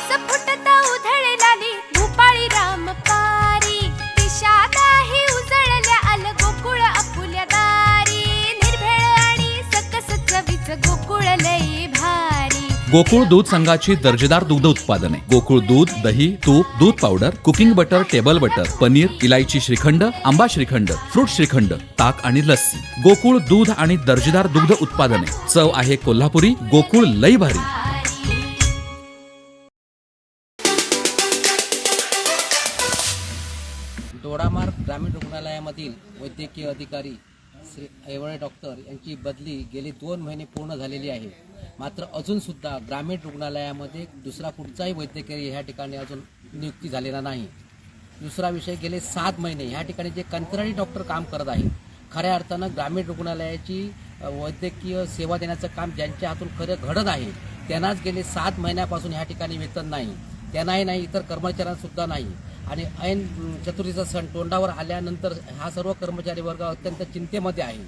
केस फुटता उधळलाली भूपाळी रामपारी दिशादाही उजळल्या आल गोकुळ आपुल्या दारी निर्भेळ आणि सकस चवीच गोकुळ लई भारी। गोकुळ दूध संघाची दर्जेदार दुग्ध उत्पादने गोकुळ दूध, दही, तूप, दूध powder, cooking butter, table butter, paneer, इलायची श्रीखंड, आंबा श्रीखंड, फ्रूट श्रीखंड, ताक आणि लस्सी। गोकुळ दूध आणि दर्जेदार दुग्ध उत्पादने, चव आहे कोल्हापुरी, गोकुळ लई भारी। दोडामार्ग ग्रामीण रुग्णालयामधील वैद्यकीय अधिकारी श्री ऐवळे डॉक्टर यांची बदली गेली 2 महिने पूर्ण झालेली आहे। मात्र अजून सुद्धा ग्रामीण रुग्णालयामध्ये दुसरा कुठचाही वैद्यकीय ह्या ठिकाणी अजून नियुक्ती झालेला नाही। दुसरा विषय, गेले 7 महिने ह्या ठिकाणी जे कंत्राटी डॉक्टर काम करत आहेत, खऱ्या अर्थानं ग्रामीण रुग्णालयाची वैद्यकीय सेवा देण्याचं काम ज्यांच्या हातून खरं घडत आहे त्यांनाच गेले 7 महिन्यापासून ह्या ठिकाणी वेतन नाही, त्यांनाही नाही, इतर कर्मचाऱ्यांसुद्धा नाही। आणि ऐन चतुर्थीचा सण तोंडावर आल्यानंतर हा सर्व कर्मचारी वर्ग अत्यंत चिंतेमध्ये आहे।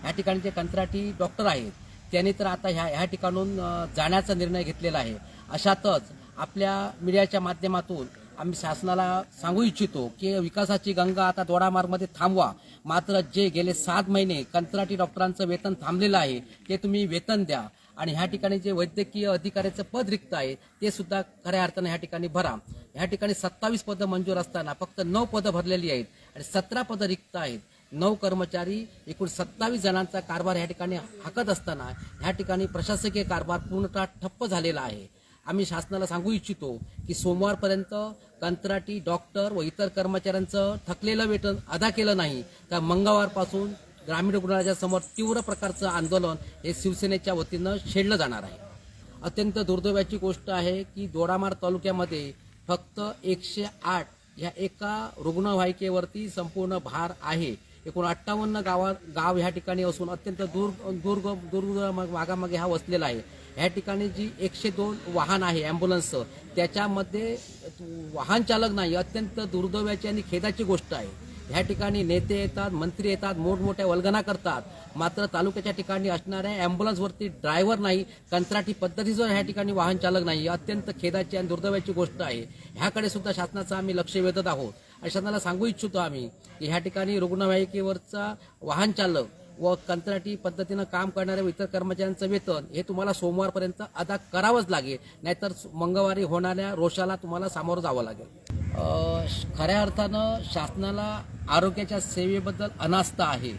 ह्या ठिकाणी जे कंत्राटी डॉक्टर आहेत त्यांनी तर आता ह्या ठिकाणून जाण्याचा निर्णय घेतलेला आहे। अशातच आपल्या मीडियाच्या माध्यमातून आम्ही शासनाला सांगू इच्छितो की विकासाची गंगा आता दोडामार्गमध्ये थांबवा, मात्र जे गेले 7 महिने कंत्राटी डॉक्टरांचं वेतन थांबलेलं आहे ते तुम्ही वेतन द्या आणि ह्या ठिकाणी जे वैद्यकीय अधिकाऱ्याचं पद रिक्त आहे ते सुद्धा खऱ्या अर्थाने ह्या ठिकाणी भरा। ह्या ठिकाणी 27 पदं मंजूर असताना फक्त 9 पदं भरलेली आहेत आणि 17 पदं रिक्त आहेत। 9 कर्मचारी एकूण 27 जणांचा कारभार ह्या ठिकाणी हाकत असताना ह्या ठिकाणी प्रशासकीय कारभार पूर्णतः ठप्प झालेला आहे। आम्ही शासनाला सांगू इच्छितो की सोमवारपर्यंत कंत्राटी डॉक्टर व इतर कर्मचाऱ्यांचं थकलेलं वेतन अदा केलं नाही तर मंगळवारपासून ग्रामीण रुग्णालयाच्या समोर तीव्र प्रकारचं आंदोलन हे शिवसेनेच्या वतीनं छेडलं जाणार आहे। अत्यंत दुर्दैवाची गोष्ट आहे की दोडामार्ग तालुक्यामध्ये फक्त 108 ह्या एका रुग्णवाहिकेवरती संपूर्ण भार आहे। एकूण 58 गाव ह्या ठिकाणी असून अत्यंत दूर भागामागे हा वसलेला आहे। ह्या ठिकाणी जी 102 वाहन आहे ॲम्ब्युलन्स, त्याच्यामध्ये वाहन चालक नाही, अत्यंत दुर्दैवाची आणि खेदाची गोष्ट आहे। ह्या ठिकाणी नेते येतात, मंत्री येतात, मोठमोठ्या वल्गना करतात, मात्र तालुक्याच्या ठिकाणी असणाऱ्या ॲम्ब्युलन्सवरती ड्रायव्हर नाही, कंत्राटी पद्धतीचं ह्या ठिकाणी वाहन चालक नाही, अत्यंत खेदाची आणि दुर्दैवाची गोष्ट आहे। ह्याकडे सुद्धा शासनाचं आम्ही लक्ष वेधत आहोत आणि शासनाला सांगू इच्छितो आम्ही की ह्या ठिकाणी रुग्णवाहिकेवरचा वाहन चालक व कंत्राटी पद्धतीनं काम करणाऱ्या इतर कर्मचाऱ्यांचं वेतन हे तुम्हाला सोमवारपर्यंत अदा करावंच लागेल, नाहीतर मंगळवारी होणाऱ्या रोषाला तुम्हाला सामोरं जावं लागेल। खऱ्या अर्थानं शासनाला आरोग्याच्या सेवेबद्दल अनास्था आहे।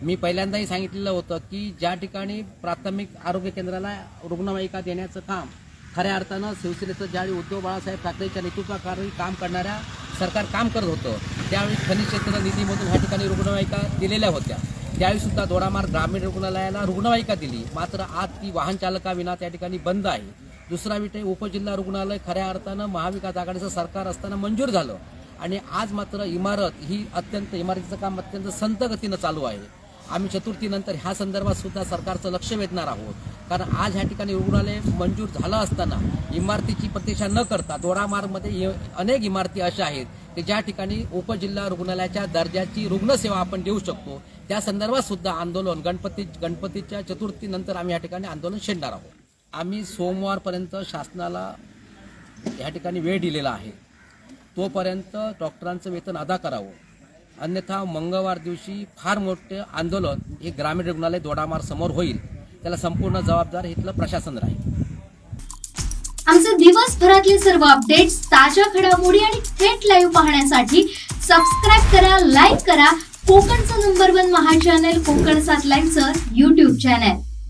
मी पहिल्यांदाही सांगितलेलं होतं की ज्या ठिकाणी प्राथमिक आरोग्य केंद्राला रुग्णवाहिका देण्याचं काम खऱ्या अर्थानं शिवसेनेचं ज्यावेळी उद्धव बाळासाहेब ठाकरेच्या नेतृत्वाखाली काम करणाऱ्या सरकार काम करत होतं त्यावेळी खनिज क्षेत्र निधीमधून ह्या ठिकाणी रुग्णवाहिका दिलेल्या होत्या। त्यावेळी सुद्धा दोडामार्ग ग्रामीण रुग्णालयाला रुग्णवाहिका दिली, मात्र आज ती वाहन चालकाविना त्या ठिकाणी बंद आहे। दुसरा विषय, उपजिल्हा रुग्णालय खऱ्या अर्थानं महाविकास आघाडीचं सरकार असताना मंजूर झालं आणि आज मात्र इमारतीचं काम अत्यंत संत गतीनं चालू आहे। आम्ही चतुर्थीनंतर ह्या संदर्भात सुद्धा सरकारचं लक्ष वेधणार आहोत, कारण आज ह्या ठिकाणी रुग्णालय मंजूर झालं असताना इमारतीची प्रतीक्षा न करता दोडामार्गमध्ये अनेक इमारती अशा आहेत की ज्या ठिकाणी उपजिल्हा रुग्णालयाच्या दर्जाची रुग्णसेवा आपण देऊ शकतो। त्या संदर्भात सुद्धा आंदोलन गणपतीच्या चतुर्थीनंतर आम्ही या ठिकाणी आंदोलन छेडणार आहोत। आम्ही सोमवारपर्यंत शासनाला या ठिकाणी वेळ दिलेला आहे, तोपर्यंत डॉक्टरांचं वेतन अदा करावं, अन्यथा मंगळवार दिवशी फार मोठे आंदोलन हे ग्रामीण रुग्णालय दोडामार्ग समोर होईल, त्याला संपूर्ण जबाबदार इथलं प्रशासन राहील। आमचे दिवसभरातले सर्व अपडेट्स, ताज्या घडामोडी आणि थेट लाईव्ह पाहण्यासाठी सबस्क्राईब करा, लाईक करा कोकणचं नंबर 1 महा चॅनल कोकण 7 लाईव्हचं YouTube चॅनल।